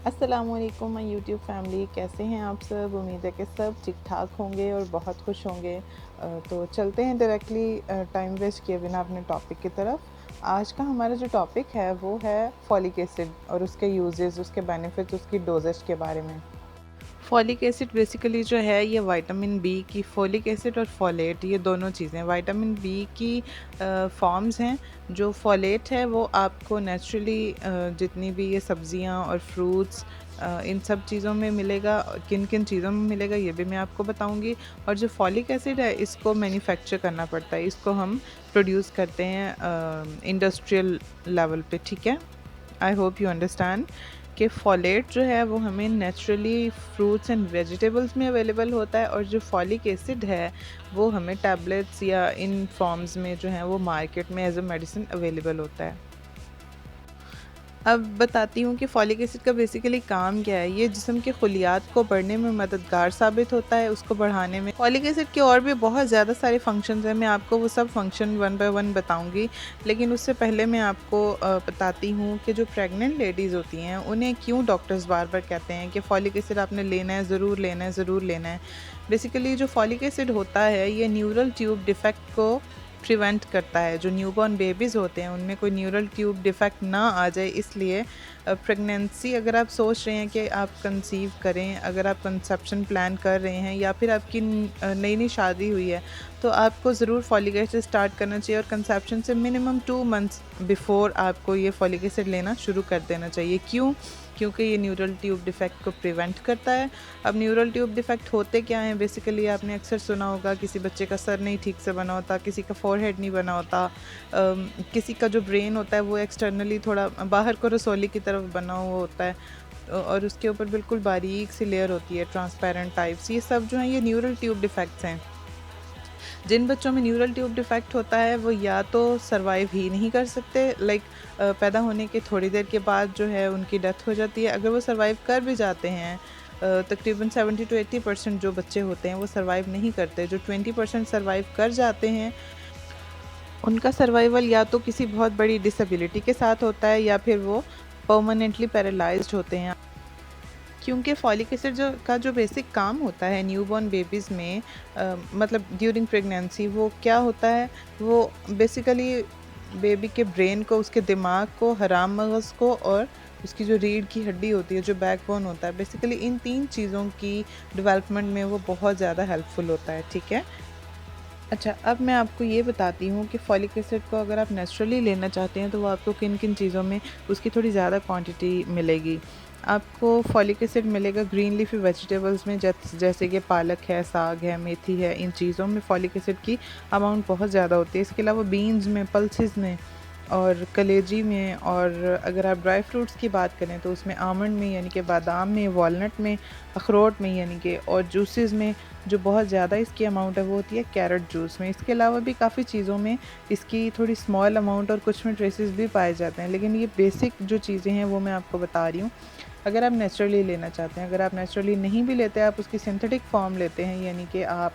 अस्सलामुअलैकुम my YouTube family, कैसे हैं आप सब। उम्मीद है कि सब ठीक ठाक होंगे और बहुत खुश होंगे। तो चलते हैं डायरेक्टली टाइम वेस्ट किए बिना अपने टॉपिक की तरफ। आज का हमारा जो टॉपिक है वो है फॉलिक एसिड और उसके यूजेस, उसके बेनिफिट्स, उसकी डोजेज के बारे में। फॉलिक एसिड बेसिकली जो है ये विटामिन बी की, फॉलिक एसिड और फॉलेट ये दोनों चीज़ें विटामिन बी की फॉर्म्स हैं। जो फॉलेट है वो आपको नेचुरली जितनी भी ये सब्जियां और फ्रूट्स इन सब चीज़ों में मिलेगा। किन किन चीज़ों में मिलेगा ये भी मैं आपको बताऊंगी। और जो फॉलिक एसिड है इसको मैन्युफैक्चर करना पड़ता है, इसको हम प्रोड्यूस करते हैं इंडस्ट्रियल लेवल पे, ठीक है। आई होप यू अंडरस्टैंड कि फॉलेट जो है वो हमें नेचुरली फ्रूट्स एंड वेजिटेबल्स में अवेलेबल होता है, और जो फॉलिक एसिड है वो हमें टैबलेट्स या इन फॉर्म्स में जो है वो मार्केट में एज अ मेडिसिन अवेलेबल होता है। अब बताती हूँ कि फॉलिक एसिड का बेसिकली काम क्या है। ये जिस्म के खुलियात को बढ़ने में मददगार साबित होता है, उसको बढ़ाने में। फॉलिक एसिड के और भी बहुत ज़्यादा सारे फंक्शंस हैं, मैं आपको वो सब फंक्शन वन बाय वन बताऊँगी। लेकिन उससे पहले मैं आपको बताती हूँ कि जो प्रेग्नेंट लेडीज़ होती हैं उन्हें क्यों डॉक्टर्स बार बार कहते हैं कि फॉलिक एसिड आपने लेना है, ज़रूर लेना है, ज़रूर लेना है। बेसिकली जो फॉलिक एसिड होता है ये न्यूरल ट्यूब डिफेक्ट को प्रिवेंट करता है। जो न्यूबॉर्न बेबीज़ होते हैं उनमें कोई न्यूरल ट्यूब डिफेक्ट ना आ जाए, इसलिए प्रेगनेंसी अगर आप सोच रहे हैं कि आप कंसीव करें, अगर आप कंसेप्शन प्लान कर रहे हैं या फिर आपकी नई नई शादी हुई है, तो आपको ज़रूर फॉलिक एसिड स्टार्ट करना चाहिए। और कंसेप्शन से मिनिमम 2 मंथ्स बिफ़ोर आपको ये फॉलिक एसिड लेना शुरू कर देना चाहिए। क्यों? क्योंकि ये न्यूरल ट्यूब डिफेक्ट को प्रिवेंट करता है। अब न्यूरल ट्यूब डिफेक्ट होते क्या हैं? बेसिकली आपने अक्सर सुना होगा किसी बच्चे का सर नहीं ठीक से बना होता, किसी का फोरहेड नहीं बना होता, किसी का जो ब्रेन होता है वो एक्सटर्नली थोड़ा बाहर को रसोली की तरफ बना हुआ होता है, और उसके ऊपर बिल्कुल बारीक सी लेयर होती है ट्रांसपेरेंट टाइप्स। ये सब जो हैं ये न्यूरल ट्यूब डिफेक्ट्स हैं। जिन बच्चों में न्यूरल ट्यूब डिफेक्ट होता है वो या तो सरवाइव ही नहीं कर सकते, लाइक पैदा होने के थोड़ी देर के बाद जो है उनकी डेथ हो जाती है। अगर वो सरवाइव कर भी जाते हैं, तकरीबन 70 to 80% जो बच्चे होते हैं वो सरवाइव नहीं करते। जो 20% सरवाइव कर जाते हैं उनका सर्वाइवल या तो किसी बहुत बड़ी डिसेबिलिटी के साथ होता है या फिर वो परमानेंटली पैरालाइज्ड होते हैं। क्योंकि फॉलिक एसिड जो बेसिक काम होता है न्यूबॉर्न बेबीज़ में, मतलब ड्यूरिंग प्रेगनेंसी, वो क्या होता है, वो बेसिकली बेबी के ब्रेन को, उसके दिमाग को, हराम मगज़ को, और उसकी जो रीढ़ की हड्डी होती है, जो बैकबोन होता है, बेसिकली इन 3 चीज़ों की डेवलपमेंट में वो बहुत ज़्यादा हेल्पफुल होता है, ठीक है। अच्छा, अब मैं आपको ये बताती हूँ कि फॉलिक एसिड को अगर आप नेचुरली लेना चाहते हैं तो वो आपको किन किन चीज़ों में उसकी थोड़ी ज़्यादा क्वांटिटी मिलेगी। आपको फॉलिक एसिड मिलेगा ग्रीन लीफी वेजिटेबल्स में, जैसे कि पालक है, साग है, मेथी है। इन चीज़ों में फॉलिक एसिड की अमाउंट बहुत ज़्यादा होती है। इसके अलावा बीन्स में, पल्सेस में और कलेजी में, और अगर आप ड्राई फ्रूट्स की बात करें तो उसमें आमंड में यानी कि बादाम में, वॉलनट में, अखरोट में यानी कि, और जूसेस में जो बहुत ज़्यादा इसकी अमाउंट है वो होती है कैरेट जूस में। इसके अलावा भी काफ़ी चीज़ों में इसकी थोड़ी स्मॉल अमाउंट और कुछ में ट्रेसेस भी पाए जाते हैं, लेकिन ये बेसिक जो चीज़ें हैं वो मैं आपको बता रही हूँ। अगर आप नेचुरली लेना चाहते हैं, अगर आप नेचुरली नहीं भी लेते, आप उसकी सिंथेटिक फॉर्म लेते हैं, यानी कि आप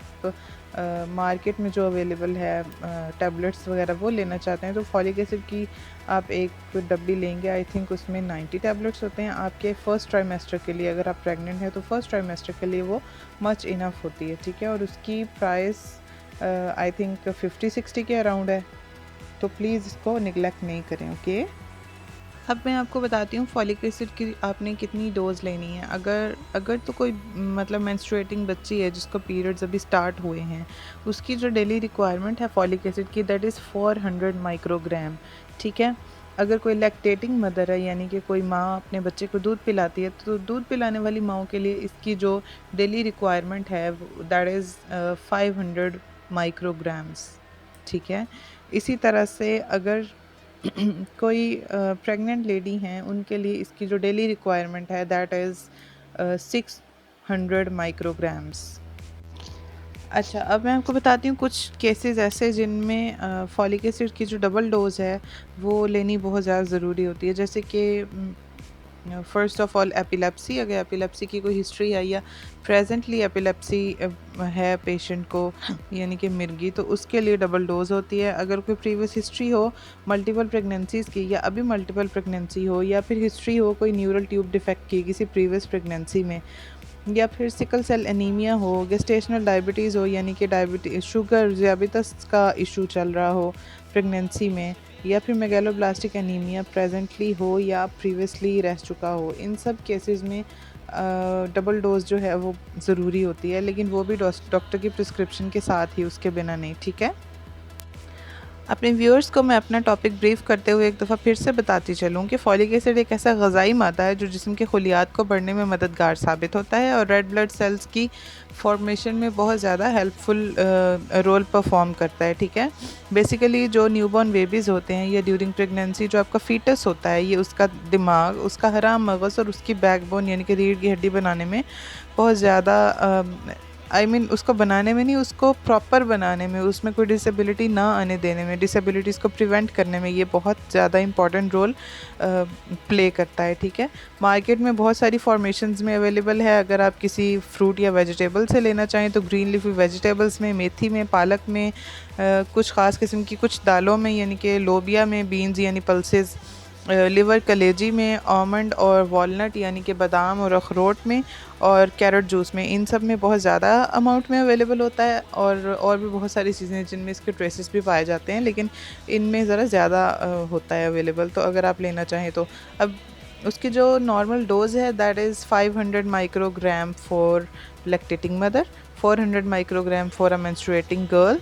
मार्केट में जो अवेलेबल है टैबलेट्स वगैरह वो लेना चाहते हैं, तो फॉलिक एसिड की आप एक डब्बी लेंगे। आई थिंक उसमें 90 टैबलेट्स होते हैं आपके फर्स्ट ट्राइमेस्टर के लिए। अगर आप प्रेग्नेंट हैं तो फर्स्ट ट्राइमेस्टर के लिए वो मच इनफ होती है, ठीक है। और उसकी प्राइस आई थिंक 50-60 के अराउंड है, तो प्लीज़ इसको निगलेक्ट नहीं करें, ओके। अब मैं आपको बताती हूँ फॉलिक एसिड की आपने कितनी डोज़ लेनी है। अगर अगर तो कोई मतलब मेंस्ट्रुएटिंग बच्ची है जिसको पीरियड्स अभी स्टार्ट हुए हैं, उसकी जो डेली रिक्वायरमेंट है फॉलिक एसिड की, दैट इज़ 400 माइक्रोग्राम, ठीक है। अगर कोई लैक्टेटिंग मदर है, यानी कि कोई माँ अपने बच्चे को दूध पिलाती है, तो दूध पिलाने वाली माओं के लिए इसकी जो डेली रिक्वायरमेंट है दैट इज़ 500 माइक्रोग्राम्स, ठीक है। इसी तरह से अगर कोई प्रेग्नेंट लेडी हैं उनके लिए इसकी जो डेली रिक्वायरमेंट है दैट इज़ 600 माइक्रोग्राम्स। अच्छा, अब मैं आपको बताती हूँ कुछ केसेस ऐसे जिनमें फॉलिक एसिड की जो डबल डोज़ है वो लेनी बहुत ज़्यादा ज़रूरी होती है। जैसे कि फ़र्स्ट ऑफ़ ऑल एपिलेप्सी, अगर एपिलेप्सी की कोई हिस्ट्री है या प्रेजेंटली एपिलेप्सी है पेशेंट को यानी कि मिर्गी, तो उसके लिए डबल डोज़ होती है। अगर कोई प्रीवियस हिस्ट्री हो मल्टीपल प्रेगनेंसीज़ की, या अभी मल्टीपल प्रेगनेंसी हो, या फिर हिस्ट्री हो कोई न्यूरल ट्यूब डिफेक्ट की किसी प्रीवियस प्रेगनेंसी में, या फिर सिकल सेल एनीमिया हो, गेस्टेशनल डायबिटीज़ हो यानी कि शुगर ज़ियाबितस का इशू चल रहा हो प्रेगनेंसी में, या फिर मेगालोब्लास्टिक एनीमिया प्रेजेंटली हो या प्रीवियसली रह चुका हो, इन सब केसेस में डबल डोज जो है वो ज़रूरी होती है, लेकिन वो भी डॉक्टर की प्रिस्क्रिप्शन के साथ ही, उसके बिना नहीं। ठीक है। अपने व्यूअर्स को मैं अपना टॉपिक ब्रीफ करते हुए एक दफ़ा फिर से बताती चलूँ कि फॉलिक एसिड एक ऐसा ग़ज़ाई मादा है जो जिस्म के खुलियात को बढ़ने में मददगार साबित होता है और रेड ब्लड सेल्स की फॉर्मेशन में बहुत ज़्यादा हेल्पफुल रोल परफॉर्म करता है। ठीक है। बेसिकली जो न्यूबॉर्न बेबीज़ होते हैं या ड्यूरिंग प्रेगनेंसी जो आपका फीटस होता है, ये उसका दिमाग, उसका हरा मगज़ और उसकी बैकबोन यानी कि रीढ़ की हड्डी बनाने में बहुत ज़्यादा उसको बनाने में नहीं, उसको प्रॉपर बनाने में, उसमें कोई डिसेबिलिटी ना आने देने में, डिसेबिलिटीज़ को प्रिवेंट करने में ये बहुत ज़्यादा इंपॉर्टेंट रोल प्ले करता है। ठीक है। मार्केट में बहुत सारी फॉर्मेशंस में अवेलेबल है। अगर आप किसी फ्रूट या वेजिटेबल से लेना चाहें तो ग्रीन लीफी वेजिटेबल्स में, मेथी में, पालक में, कुछ ख़ास किस्म की कुछ दालों में यानी कि लोबिया में, बीन्स यानी पल्सेस, लिवर कलेजी में, आमंड और वॉलनट यानी कि बादाम और अखरोट में, और कैरेट जूस में, इन सब में बहुत ज़्यादा अमाउंट में अवेलेबल होता है। और भी बहुत सारी चीज़ें जिनमें इसके ट्रेसेस भी पाए जाते हैं, लेकिन इनमें ज़रा ज़्यादा होता है अवेलेबल, तो अगर आप लेना चाहें तो। अब उसकी जो नॉर्मल डोज़ है that is 500 microgram for lactating mother, 400 microgram for a menstruating girl,